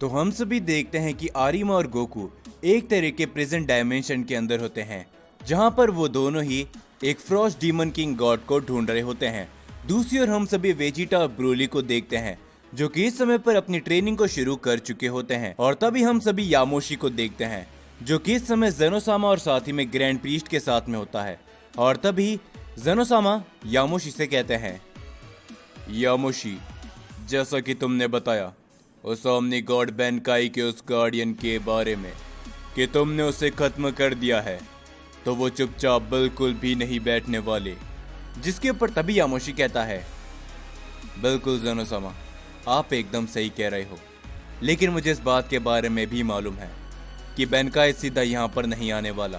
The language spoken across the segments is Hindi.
तो हम सभी देखते हैं कि आरिमा और गोकू एक तरह के प्रेजेंट डायमेंशन के अंदर होते हैं, जहां पर वो दोनों ही एक फ्रॉस्ट डीमन किंग गॉड को ढूंढ रहे होते हैं। दूसरी ओर हम सभी वेजिटा और ब्रोली को देखते हैं, जो कि इस समय पर अपनी ट्रेनिंग को शुरू कर चुके होते हैं। और तभी हम सभी यामोशी को देखते हैं, जो कि इस समय जेनोसामा और साथ ही में ग्रैंड प्रीस्ट के साथ में होता है। और तभी जेनोसामा यामोशी से कहते हैं, यामोशी, जैसा कि तुमने बताया उस ओमनी गॉड बेनकाई के उस गार्डियन के बारे में कि तुमने उसे खत्म कर दिया है, तो वो चुपचाप बिल्कुल भी नहीं बैठने वाले। जिसके ऊपर तभी यामोशी कहता है, बिल्कुल जेनोसामा, आप एकदम सही कह रहे हो, लेकिन मुझे इस बात के बारे में भी मालूम है कि बेनकाई सीधा यहाँ पर नहीं आने वाला,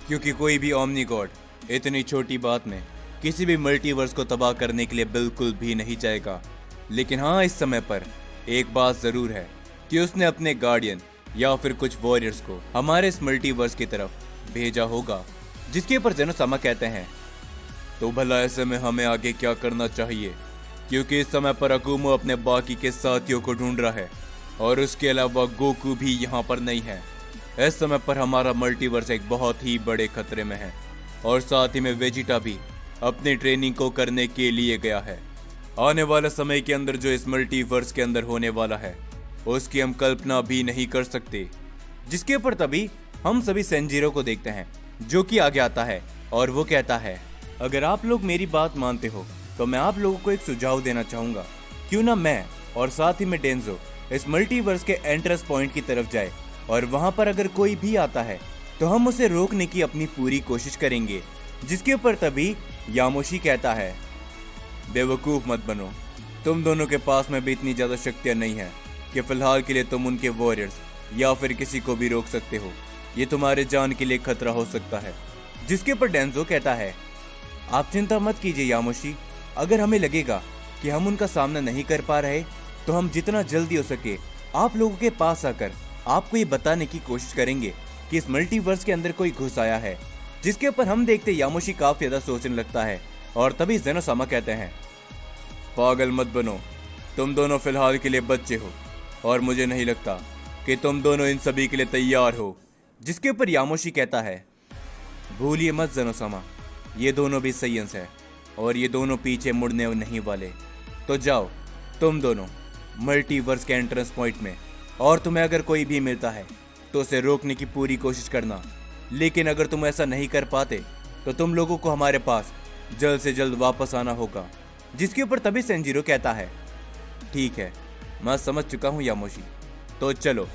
क्योंकि कोई भी ओमनी गॉड इतनी छोटी बात में किसी भी मल्टीवर्स को तबाह करने के लिए बिल्कुल भी नहीं चाहेगा। लेकिन हाँ, इस समय पर एक बात जरूर है कि उसने अपने गार्डियन या फिर कुछ वॉरियर्स को हमारे इस मल्टीवर्स की तरफ भेजा होगा। जिसके ऊपर जेनोसामा कहते हैं, तो भला ऐसे में हमें आगे क्या करना चाहिए, क्योंकि इस समय पर अकुमो अपने बाकी के साथियों को ढूंढ रहा है और उसके अलावा गोकू भी यहाँ पर नहीं है। इस समय पर हमारा मल्टीवर्स एक बहुत ही बड़े खतरे में है और साथ ही में वेजिटा भी अपनी ट्रेनिंग को करने के लिए गया है। आने वाले समय के अंदर जो इस मल्टीवर्स के अंदर होने वाला है उसकी हम कल्पना भी नहीं कर सकते। जिसके ऊपर तभी हम सभी सेंजीरो को देखते हैं, जो कि आगे आता है और वो कहता है, अगर आप लोग मेरी बात मानते हो तो मैं आप लोगों को एक सुझाव देना चाहूंगा। क्यों ना मैं और साथ ही में डेंजो इस मल्टीवर्स के एंट्रेंस पॉइंट की तरफ जाए और वहां पर अगर कोई भी आता है तो हम उसे रोकने की अपनी पूरी कोशिश करेंगे। जिसके ऊपर तभी यामोशी कहता है, बेवकूफ मत बनो, तुम दोनों के पास में भी इतनी ज्यादा शक्तियां नहीं है कि फिलहाल के लिए तुम उनके वॉरियर्स या फिर किसी को भी रोक सकते हो। ये तुम्हारे जान के लिए खतरा हो सकता है। जिसके ऊपर डेंजो कहता है, आप चिंता मत कीजिए यामोशी, अगर हमें लगेगा कि हम उनका सामना नहीं कर पा रहे तो हम जितना जल्दी हो सके आप लोगों के पास आकर आपको ये बताने की कोशिश करेंगे कि इस मल्टीवर्स के अंदर कोई घुस आया है। जिसके ऊपर हम देखते यामोशी काफी ज्यादा सोचने लगता है और तभी जेनोसामा कहते हैं, पागल मत बनो, तुम दोनों फिलहाल के लिए बच्चे हो और मुझे नहीं लगता कि तुम दोनों इन सभी के लिए तैयार हो। जिसके ऊपर यामोशी कहता है, भूलिए मत जेनोसामा, ये दोनों भी सैयंस है और ये दोनों पीछे मुड़ने नहीं वाले। तो जाओ तुम दोनों मल्टीवर्स के एंट्रेंस पॉइंट में, और तुम्हें अगर कोई भी मिलता है तो उसे रोकने की पूरी कोशिश करना। लेकिन अगर तुम ऐसा नहीं कर पाते तो तुम लोगों को हमारे पास जल्द से जल्द वापस आना होगा। जिसके ऊपर तभी सेंजीरो कहता है, ठीक है, मैं समझ चुका हूँ यामोशी, तो चलो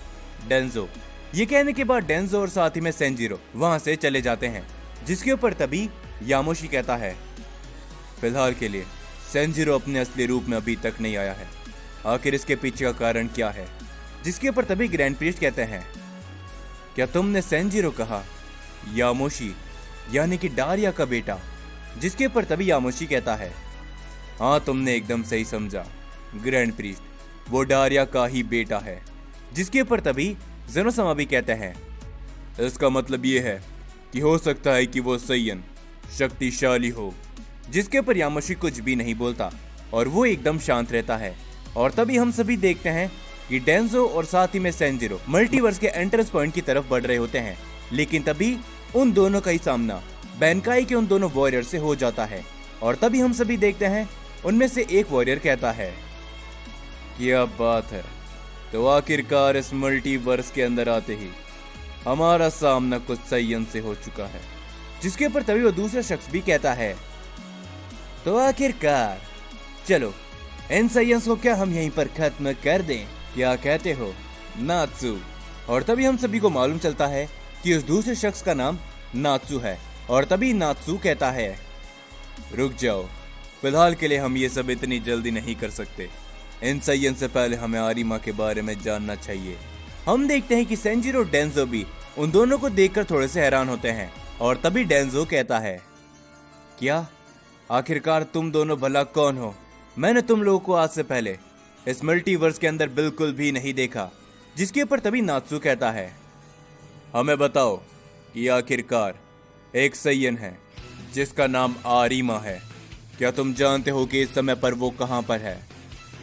डेंजो। ये कहने के बाद डेंजो और साथ ही में सेंजीरो वहां से चले जाते हैं। जिसके ऊपर तभी यामोशी कहता है, फिलहाल के लिए सेंजीरो अपने असली रूप में अभी तक नहीं आया है, आखिर इसके पीछे का कारण क्या है। जिसके ऊपर तभी ग्रैंड प्रीस्ट कहते हैं, क्या तुमने सेंजीरो कहा? यामोशी यानी कि डारिया का बेटा। जिसके ऊपर तभी यामोशी कहता है, हाँ तुमने एकदम सही समझा ग्रैंड प्रीस्ट, वो डारिया का ही बेटा है। जिसके ऊपर तभी जेनोसामा भी कहते हैं, इसका मतलब ये है कि हो सकता है कि वो सैयन शक्तिशाली हो। जिसके ऊपर यामोशी कुछ भी नहीं बोलता और वो एकदम शांत रहता है। और तभी हम सभी देखते हैं कि डेंजो और साथ ही में सेंजीरो मल्टीवर्स के एंट्रेंस पॉइंट की तरफ बढ़ रहे होते हैं। लेकिन तभी उन दोनों का ही सामना बेनकाई के उन दोनों वॉरियर से हो जाता है। और तभी हम सभी देखते हैं उनमें से एक वॉरियर कहता है, क्या बात है, तो आखिरकार इस मल्टीवर्स के अंदर आते ही हमारा सामना कुछ सैयन से हो चुका है। जिसके ऊपर तभी वो दूसरा शख्स भी कहता है, तो आखिरकार चलो इन सैयंस को क्या हम यहीं पर खत्म कर दें, क्या कहते हो नात्सू। और तभी हम सभी को मालूम चलता है कि उस दूसरे शख्स का नाम नात्सू है। और तभी नात्सू कहता है, रुक जाओ, फिलहाल के लिए हम ये सब इतनी जल्दी नहीं कर सकते, इन सैयन से पहले हमें आरिमा के बारे में जानना चाहिए। हम देखते हैं कि सेंजीरो और डेंजो भी उन दोनों को देखकर थोड़े से हैरान होते हैं। और तभी डेंजो कहता है, क्या आखिरकार तुम दोनों भला कौन हो? मैंने तुम लोगों को आज से पहले इस मल्टीवर्स के अंदर बिल्कुल भी नहीं देखा। जिसके ऊपर तभी नात्सू कहता है, हमें बताओ कि आखिरकार एक सैयन है जिसका नाम आरिमा है, क्या तुम जानते हो कि इस समय पर वो कहां पर है?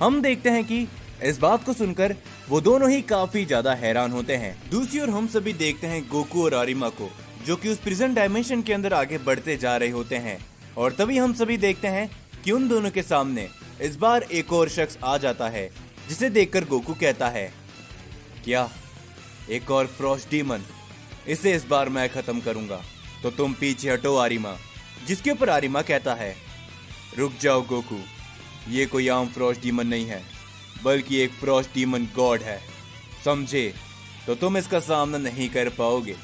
हम देखते हैं कि इस बात को सुनकर वो दोनों ही काफी ज्यादा हैरान होते हैं। दूसरी ओर हम सभी देखते हैं गोकू और आरिमा को, जो कि उस प्रिजन डायमेंशन के अंदर आगे बढ़ते जा रहे होते हैं। और तभी हम सभी देखते हैं कि उन दोनों के सामने इस बार एक और शख्स आ जाता है, जिसे देखकर गोकू कहता है, क्या एक और फ्रॉस्ट डीमन? इसे इस बार मैं खत्म करूंगा, तो तुम पीछे हटो आरिमा। जिसके ऊपर आरिमा कहता है, रुक जाओ गोकू, ये कोई आम फ्रॉस्ट डीमन नहीं है, बल्कि एक फ्रॉस्ट डीमन गॉड है, समझे? तो तुम इसका सामना नहीं कर पाओगे,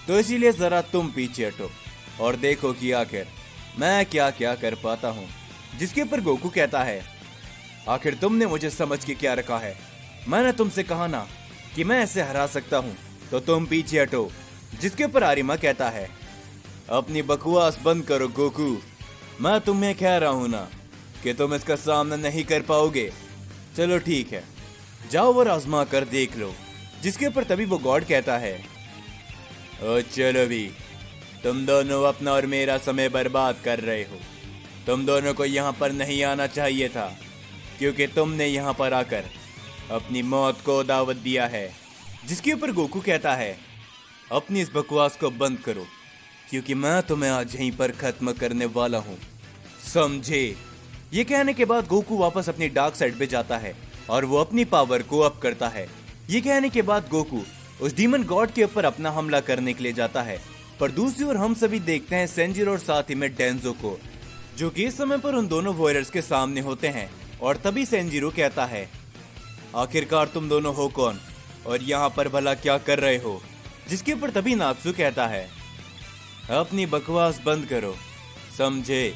तो इसीलिए जरा तुम पीछे हटो और देखो कि आखिर मैं क्या क्या कर पाता हूँ। जिसके ऊपर गोकू कहता है, आखिर तुमने मुझे समझ के क्या रखा है? मैंने तुमसे कहा ना कि मैं इसे हरा सकता हूँ, तो तुम पीछे हटो। जिसके ऊपर आरिमा कहता है, अपनी बकवास बंद करो गोकू, मैं तुम्हें कह रहा हूँ ना कि तुम इसका सामना नहीं कर पाओगे। चलो ठीक है, जाओ और आजमा कर देख लो। जिसके ऊपर तभी वो गॉड कहता है, ओ चलो भी, तुम दोनों अपना और मेरा समय बर्बाद कर रहे हो। तुम दोनों को यहाँ पर नहीं आना चाहिए था, क्योंकि तुमने यहाँ पर आकर अपनी मौत को दावत दिया है। जिसके ऊपर गोकू कहता है, अपनी इस बकवास को बंद करो, क्योंकि मैं तुम्हें आज यहीं पर खत्म करने वाला हूँ, समझे? ये कहने के बाद गोकू वापस अपनी डार्क साइड पे जाता है और वो अपनी पावर को अप करता है। ये कहने के बाद गोकू उस डीमन गॉड के ऊपर अपना हमला करने के लिए जाता है। पर दूसरी ओर हम सभी देखते हैं सेंजिरो और साथ ही में डेंजो को, जो कि इस समय पर उन दोनों वॉरियर्स के सामने होते हैं। और तभी सेंजिरो कहता है, आखिरकार तुम दोनों हो कौन और यहाँ पर भला क्या कर रहे हो? जिसके ऊपर तभी नात्सु कहता है, अपनी बकवास बंद करो, समझे?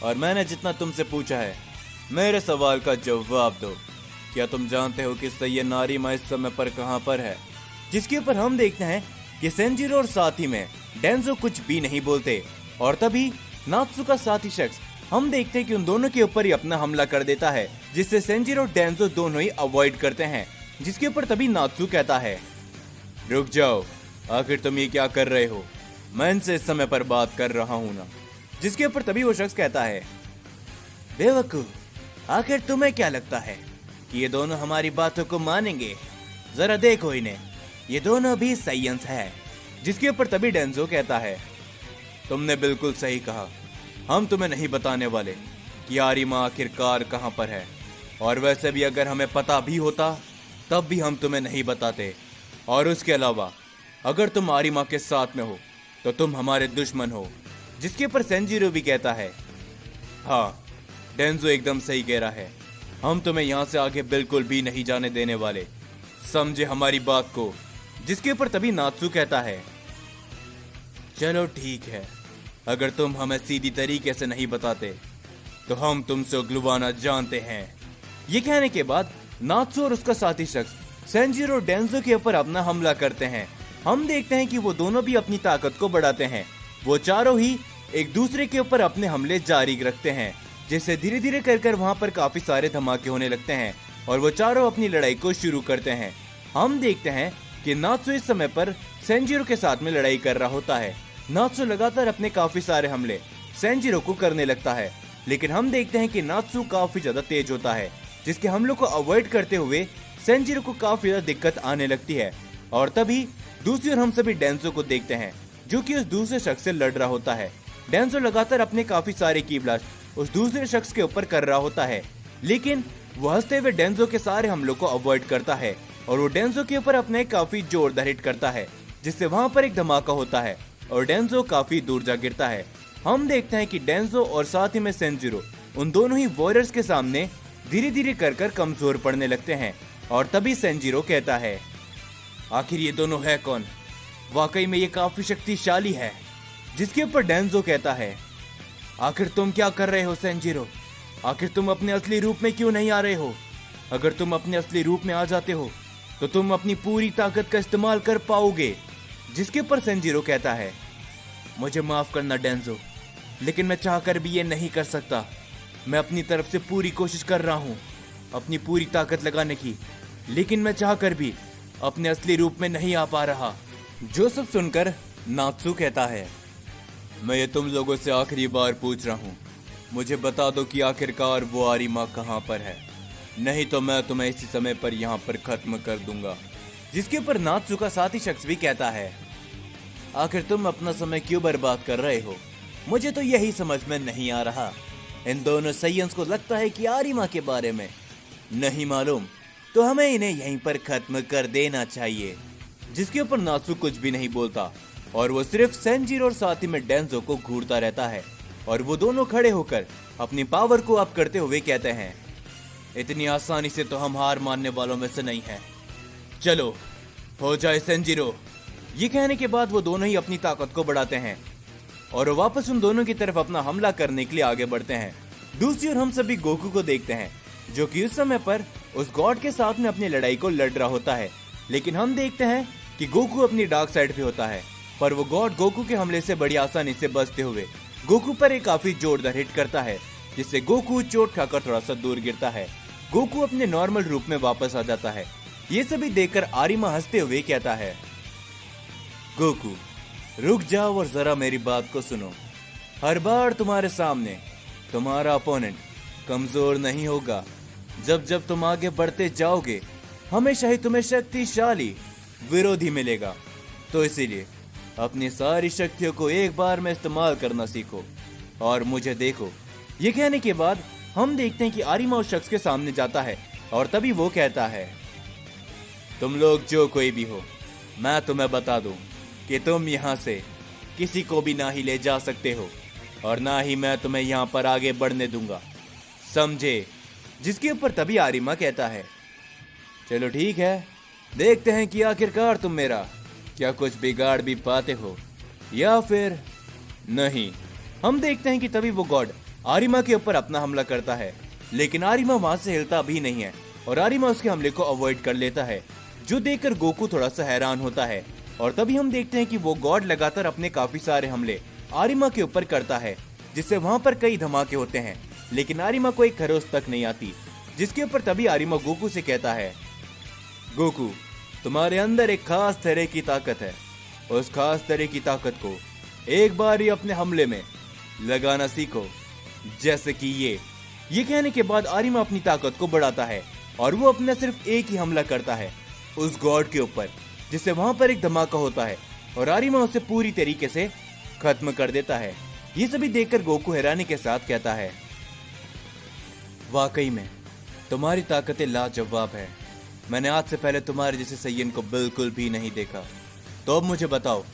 और मैंने जितना तुमसे पूछा है, मेरे सवाल का जवाब दो। क्या तुम जानते हो कि सैयद नारिमा इस समय पर कहाँ पर है? जिसके ऊपर हम देखते हैं कि सेंजिरो और साथ ही में डेंजो कुछ भी नहीं बोलते। और तभी नात्सु का साथी शख्स हम देखते हैं कि उन दोनों के ऊपर ही अपना हमला कर देता है, जिससे सेंजिरो और डेंजो दोनों ही अवॉइड करते हैं। जिसके ऊपर तभी नात्सु कहता है, रुक जाओ, आखिर तुम ये क्या कर रहे हो? मैं इनसे इस समय पर बात कर रहा हूँ ना। जिसके ऊपर तभी वो शख्स कहता है, बेवकूफ, आखिर तुम्हें क्या लगता है कि ये दोनों हमारी बातों को मानेंगे? जरा देखो इन्हें, ये दोनों भी साइंस है। जिसके ऊपर तभी डेंजो कहता है, तुमने बिल्कुल सही कहा, हम तुम्हें नहीं बताने वाले कि आरिमा आखिरकार कहाँ पर है। और वैसे भी अगर हमें पता भी होता तब भी हम तुम्हें नहीं बताते। और उसके अलावा अगर तुम आरिमा के साथ में हो तो तुम हमारे दुश्मन हो। जिसके ऊपर सेंजिरो भी कहता है, हाँ, डेंजो एकदम सही कह रहा है, हम तुम्हें यहाँ से आगे बिल्कुल भी नहीं जाने देने वाले, समझे हमारी बात को? जिसके ऊपर तभी नात्सु कहता है, चलो ठीक है, अगर तुम हमें सीधी तरीके से नहीं बताते तो हम तुमसे उगलवाना जानते हैं। ये कहने के बाद नात्सु और उसका साथी शख्स सेंजिरो और डेंजो के ऊपर अपना हमला करते हैं। हम देखते हैं कि वो दोनों भी अपनी ताकत को बढ़ाते हैं। वो चारों ही एक दूसरे के ऊपर अपने हमले जारी रखते हैं, जिससे धीरे धीरे कर वहाँ पर काफी सारे धमाके होने लगते हैं और वो चारों अपनी लड़ाई को शुरू करते हैं। हम देखते हैं कि नात्सु इस समय पर सेंजिरो के साथ में लड़ाई कर रहा होता है। नात्सु लगातार अपने काफी सारे हमले सेंजिरो को करने लगता है, लेकिन हम देखते हैं कि नात्सु काफी ज्यादा तेज होता है, जिसके हमलों को अवॉइड करते हुए सेंजिरो को काफी ज्यादा दिक्कत आने लगती है। और तभी दूसरी ओर हम सभी डेंजो को देखते हैं, जो कि उस दूसरे शख्स से लड़ रहा होता है। डेंजो लगातार अपने काफी सारे की ब्लास्ट उस दूसरे शख्स के ऊपर कर रहा होता है, लेकिन वो हंसते हुए डेंजो के सारे हमलों को अवॉइड करता है और वो डेंजो के ऊपर अपने काफी जोरदार हिट करता है, जिससे वहां पर एक धमाका होता है और डेंजो काफी दूर जा गिरता है। हम देखते हैं कि डेंजो और साथ ही में सेंजिरो उन दोनों ही वॉरियर्स के सामने धीरे धीरे कर कमजोर पड़ने लगते हैं। और तभी सेंजिरो कहता है, आखिर ये दोनों है कौन? वाकई में ये काफी शक्तिशाली है। जिसके ऊपर डेंजो कहता है, आखिर तुम क्या कर रहे हो सेंजिरो? आखिर तुम अपने असली रूप में क्यों नहीं आ रहे हो? अगर तुम अपने असली रूप में आ जाते हो तो तुम अपनी पूरी ताकत का इस्तेमाल कर पाओगे। जिसके ऊपर सेंजिरो कहता है, मुझे माफ करना डेंजो, लेकिन मैं चाहकर भी ये नहीं कर सकता। मैं अपनी तरफ से पूरी कोशिश कर रहा हूँ अपनी पूरी ताकत लगाने की, लेकिन मैं चाहकर भी अपने असली रूप में नहीं आ पा रहा। जो सब सुनकर नात्सु कहता है, मैं ये तुम लोगों से आखिरी बार पूछ रहा हूँ, मुझे बता दो कि आखिरकार वो आरिमा कहाँ पर है। नहीं तो मैं तुम्हें इसी समय पर यहाँ पर खत्म कर दूंगा। जिसके ऊपर नात्सु का साथी शख्स भी कहता है, आखिर तुम अपना समय क्यों बर्बाद कर रहे हो? मुझे तो यही समझ में नहीं आ रहा। इन दोनों साइयंस को लगता है कि आरिमा के बारे में नहीं मालूम, तो हमें इन्हें यहीं पर खत्म कर देना चाहिए। जिसके ऊपर नात्सु कुछ भी नहीं बोलता और वो सिर्फ सेंजीरो और साथ ही में डेंजो को घूरता रहता है। और वो दोनों खड़े होकर अपनी पावर को अप करते हुए कहते हैं, इतनी आसानी से तो हम हार मानने वालों में से नहीं हैं। चलो हो जाए सेंजीरो। ये कहने के बाद वो दोनों ही अपनी ताकत को बढ़ाते हैं और वो वापस उन दोनों की तरफ अपना हमला करने के लिए आगे बढ़ते हैं। दूसरी ओर हम सभी गोकू को देखते हैं, जो कि उस समय पर उस गॉड के साथ में अपनी लड़ाई को लड़ रहा होता है। लेकिन हम देखते हैं कि गोकू अपनी डार्क साइड पे होता है, पर वो गॉड गोकू के हमले से बड़ी आसानी से बचते हुए गोकू पर एक काफी जोरदार हिट करता है, जिससे गोकू चोट खाकर थोड़ा सा दूर गिरता है। गोकू अपने नॉर्मल रूप में वापस आ जाता है। ये सभी देखकर आरिमा हंसते हुए कहता है, गोकू रुक जाओ और जरा मेरी बात को सुनो। हर बार तुम्हारे सामने तुम्हारा अपोनेंट कमजोर नहीं होगा। जब जब तुम आगे बढ़ते जाओगे हमेशा ही तुम्हें शक्तिशाली विरोधी मिलेगा। तो इसीलिए अपनी सारी शक्तियों को एक बार में इस्तेमाल करना सीखो और मुझे देखो। ये कहने के बाद हम देखते हैं कि आरिमा उस शख्स के सामने जाता है और तभी वो कहता है, तुम लोग जो कोई भी हो, मैं तुम्हें बता दूं कि तुम यहाँ से किसी को भी ना ही ले जा सकते हो और ना ही मैं तुम्हें यहाँ पर आगे बढ़ने दूंगा, समझे? जिसके ऊपर तभी आरिमा कहता है, चलो ठीक है, देखते हैं कि आखिरकार तुम मेरा क्या कुछ बिगाड़ भी पाते हो या फिर नहीं। हम देखते हैं कि तभी वो गॉड आरिमा के ऊपर अपना हमला करता है, लेकिन आरिमा वहां से हिलता भी नहीं है और आरिमा उसके हमले को अवॉइड कर लेता है, जो देखकर गोकू थोड़ा सा हैरान होता है। और तभी हम देखते हैं कि वो गॉड लगातार अपने काफी सारे हमले आरिमा के ऊपर करता है, जिससे वहां पर कई धमाके होते हैं, लेकिन आरिमा को एक खरोच तक नहीं आती। जिसके ऊपर तभी आरिमा गोकू से कहता है, गोकू तुम्हारे अंदर एक खास तरह की ताकत है, उस खास तरह की ताकत को एक बार ही अपने हमले में लगाना सीखो, जैसे कि ये कहने के बाद आरिमा अपनी ताकत को बढ़ाता है और वो अपना सिर्फ एक ही हमला करता है उस गॉड के ऊपर, जिससे वहां पर एक धमाका होता है और आरिमा उसे पूरी तरीके से खत्म कर देता है। ये सभी देखकर गोकू हैरानी के साथ कहता है, वाकई में तुम्हारी ताकतें लाजवाब है। मैंने आज से पहले तुम्हारे जैसे सैयन को बिल्कुल भी नहीं देखा। तो अब मुझे बताओ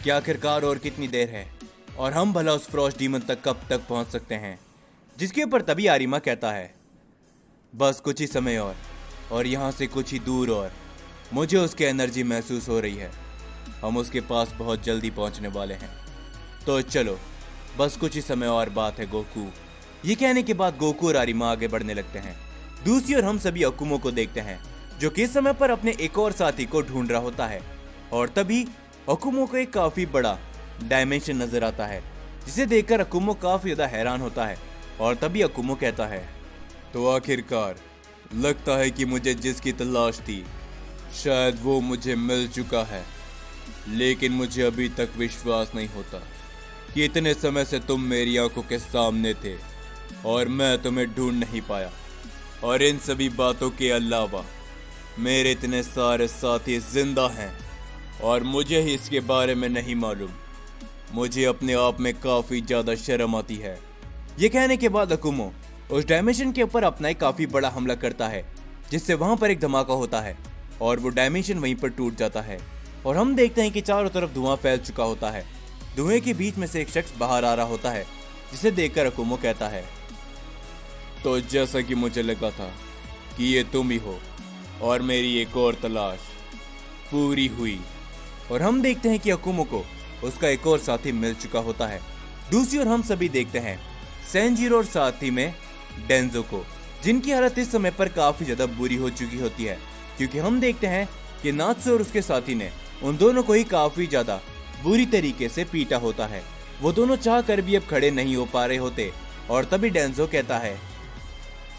कि आखिरकार और कितनी देर है और हम भला उस फ्रॉस्ट डीमन तक कब तक पहुंच सकते हैं? जिसके ऊपर तभी आरिमा कहता है, बस कुछ ही समय और यहाँ से कुछ ही दूर और मुझे उसकी एनर्जी महसूस हो रही है। हम उसके पास बहुत जल्दी पहुंचने वाले हैं, तो चलो बस कुछ ही समय और बात है गोकू। ये कहने के बाद गोकू और आरिमा आगे बढ़ने लगते हैं। दूसरी ओर हम सभी अकुमो को देखते हैं, जो कि इस समय पर अपने एक और साथी को ढूंढ रहा होता है। और तभी अकुमो को एक काफी बड़ा डायमेंशन नजर आता है, जिसे देखकर अकुमो काफी ज्यादा हैरान होता है। और तभी अकुमो कहता है, तो आखिरकार लगता है कि मुझे जिसकी तलाश थी शायद वो मुझे मिल चुका है, लेकिन मुझे अभी तक विश्वास नहीं होता कि इतने समय से तुम मेरी आंखों के सामने थे और मैं तुम्हें ढूंढ नहीं पाया। और इन सभी बातों के अलावा मेरे इतने सारे साथी जिंदा हैं और मुझे ही इसके बारे में नहीं मालूम। मुझे अपने आप में काफी ज्यादा शर्म आती है। ये कहने के बाद अकुमो उस डायमेंशन के ऊपर अपना एक काफी बड़ा हमला करता है, जिससे वहां पर एक धमाका होता है और वो डायमेंशन वहीं पर टूट जाता है। और हम देखते हैं कि चारों तरफ धुआं फैल चुका होता है। धुएं के बीच में से एक शख्स बाहर आ रहा होता है, जिसे देखकर अकुमो कहता है, तो जैसा कि मुझे लगा था कि ये तुम ही हो और मेरी एक और तलाश पूरी हुई। और हम देखते हैं कि अकुमो को उसका एक और साथी मिल चुका होता है। दूसरी ओर हम सभी देखते हैं सेंजीरो और साथी में डेंजो को, जिनकी हालत इस समय पर काफी ज्यादा बुरी हो चुकी होती है, क्योंकि हम देखते हैं कि नात्सु और उसके साथी ने उन दोनों को ही काफी ज्यादा बुरी तरीके से पीटा होता है। वो दोनों चाह कर भी अब खड़े नहीं हो पा रहे होते। और तभी डेंजो कहता है,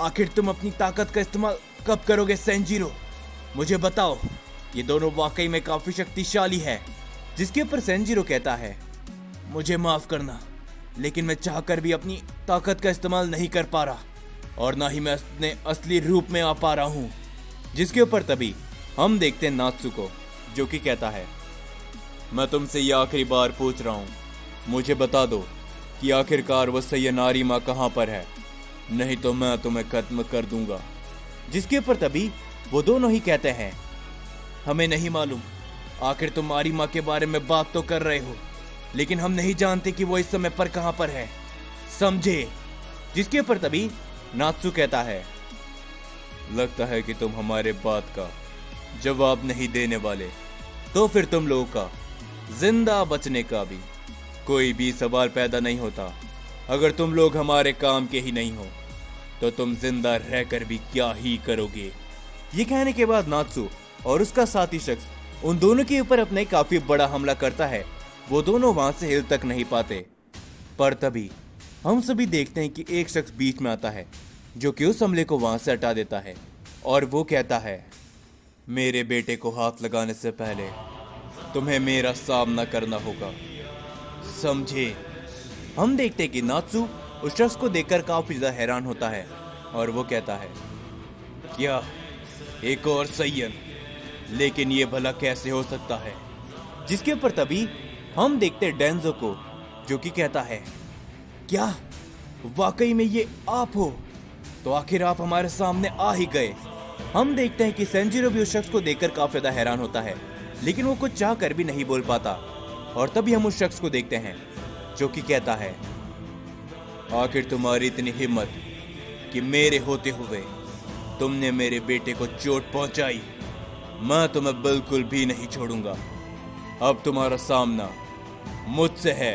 आखिर तुम अपनी ताकत का इस्तेमाल कब करोगे सेंजीरो? मुझे बताओ, ये दोनों वाकई में काफी शक्तिशाली है। जिसके ऊपर सेंजीरो कहता है, मुझे माफ करना, लेकिन मैं चाहकर भी अपनी ताकत का इस्तेमाल नहीं कर पा रहा। और ना ही मैं अपने असली रूप में आ पा रहा हूँ। जिसके ऊपर तभी हम देखते हैं नात्सुको, जो कि कहता है, मैं तुमसे ये आखिरी बार पूछ रहा हूँ, मुझे बता दो कि आखिरकार वो सैयन आरिमा कहाँ पर है, नहीं तो मैं तुम्हें खत्म कर दूंगा। जिसके ऊपर तभी वो दोनों ही कहते हैं, हमें नहीं मालूम, आखिर तुम आरिमा के बारे में बात तो कर रहे हो, लेकिन हम नहीं जानते कि वो इस समय पर कहां पर है, समझे। जिसके ऊपर तभी नात्सु कहता है, लगता है कि तुम हमारे बात का जवाब नहीं देने वाले, तो फिर तुम लोगों का जिंदा बचने का भी कोई भी सवाल पैदा नहीं होता। अगर तुम लोग हमारे काम के ही नहीं हो तो तुम जिंदा रहकर भी क्या ही करोगे। ये कहने के बाद नात्सु और उसका साथी शख्स उन दोनों के ऊपर अपने काफी बड़ा हमला करता है। वो दोनों वहां से हिल तक नहीं पाते, पर तभी हम सभी देखते हैं कि एक शख्स बीच में आता है, जो कि उस हमले को वहां से हटा देता है और वो कहता है, मेरे बेटे को हाथ लगाने से पहले तुम्हें मेरा सामना करना होगा, समझे। हम देखते हैं कि नात्सु उस शख्स को देखकर काफी ज्यादा हैरान होता है और वो कहता है, क्या एक और सैयन, लेकिन ये भला कैसे हो सकता है। जिसके ऊपर तभी हम देखते हैं डेंजो को, जो कि कहता है, क्या वाकई में ये आप हो, तो आखिर आप हमारे सामने आ ही गए। हम देखते हैं कि सेंजिरो भी उस शख्स को देखकर काफी ज्यादा हैरान होता है, लेकिन वो कुछ चाह कर भी नहीं बोल पाता। और तभी हम उस शख्स को देखते हैं, जो कि कहता है, आखिर तुम्हारी इतनी हिम्मत कि मेरे होते हुए तुमने मेरे बेटे को चोट पहुंचाई, मैं तुम्हें बिल्कुल भी नहीं छोड़ूंगा। अब तुम्हारा सामना मुझसे है,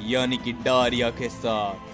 यानी कि डारिया के साथ।